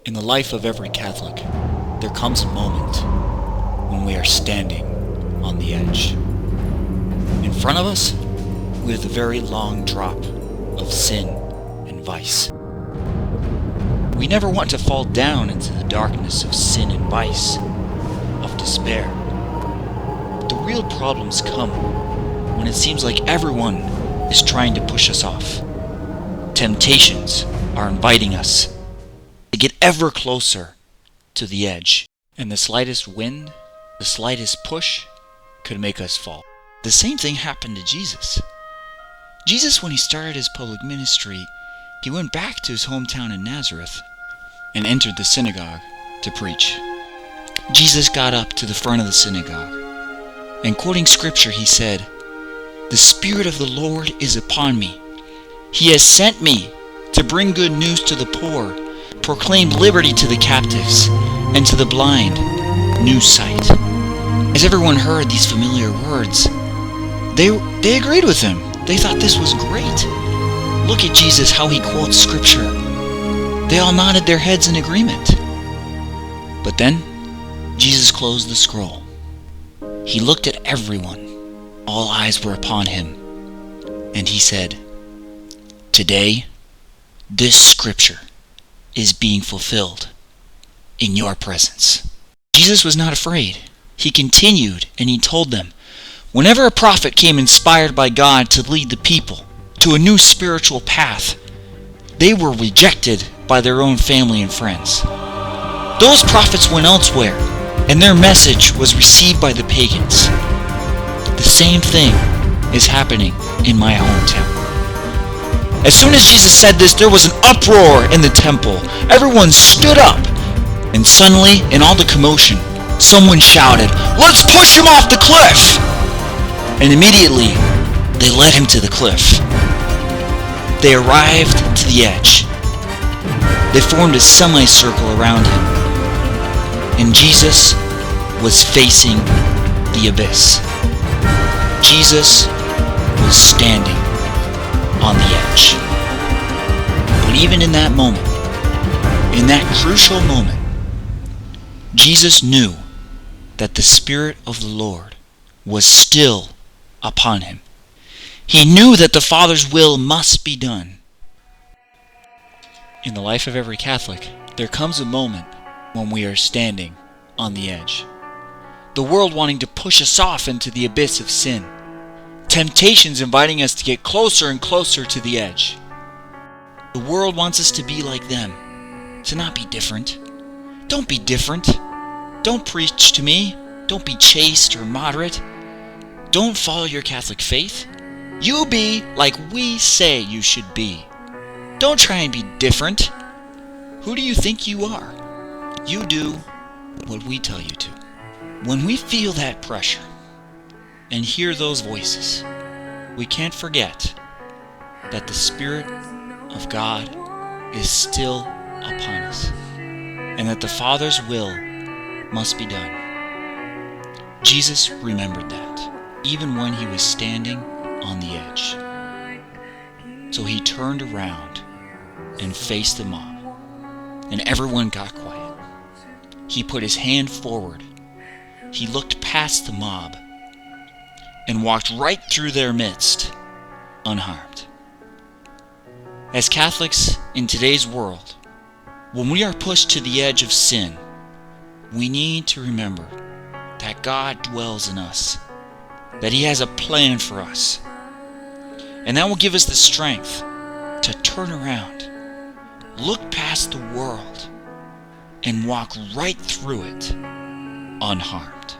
In the life of every Catholic, there comes a moment when we are standing on the edge. In front of us, we have the very long drop of sin and vice. We never want to fall down into the darkness of sin and vice, of despair. But the real problems come when it seems like everyone is trying to push us off. Temptations are inviting us to get ever closer to the edge, and the slightest wind, the slightest push could make us fall. The same thing happened to Jesus. Jesus, when he started his public ministry, he went back to his hometown in Nazareth and entered the synagogue to preach. Jesus got up to the front of the synagogue, and quoting scripture, he said, "The Spirit of the Lord is upon me. He has sent me to bring good news to the poor, proclaim liberty to the captives, and to the blind, new sight." As everyone heard these familiar words, they agreed with him. They thought this was great. Look at Jesus, how he quotes scripture. They all nodded their heads in agreement. But then, Jesus closed the scroll. He looked at everyone. All eyes were upon him. And he said, "Today, this scripture is being fulfilled in your presence." Jesus was not afraid. He continued and he told them, whenever a prophet came inspired by God to lead the people to a new spiritual path, they were rejected by their own family and friends. Those prophets went elsewhere, and their message was received by the pagans. The same thing is happening in my hometown. As soon as Jesus said this, there was an uproar in the temple. Everyone stood up, and suddenly, in all the commotion, someone shouted, "Let's push him off the cliff!" And immediately, they led him to the cliff. They arrived to the edge. They formed a semicircle around him, and Jesus was facing the abyss. Jesus was standing on the edge. But even in that moment, in that crucial moment, Jesus knew that the Spirit of the Lord was still upon him. He knew that the Father's will must be done. In the life of every Catholic, there comes a moment when we are standing on the edge. The world wanting to push us off into the abyss of sin. Temptations inviting us to get closer and closer to the edge. The world wants us to be like them, to not be different. Don't be different. Don't preach to me. Don't be chaste or moderate. Don't follow your Catholic faith. You be like we say you should be. Don't try and be different. Who do you think you are? You do what we tell you to. When we feel that pressure and hear those voices, we can't forget that the Spirit of God is still upon us, and that the Father's will must be done. Jesus remembered that, even when he was standing on the edge. So he turned around and faced the mob, and everyone got quiet. He put his hand forward. He looked past the mob and walked right through their midst, unharmed. As Catholics in today's world, when we are pushed to the edge of sin, we need to remember that God dwells in us, that he has a plan for us, and that will give us the strength to turn around, look past the world, and walk right through it unharmed.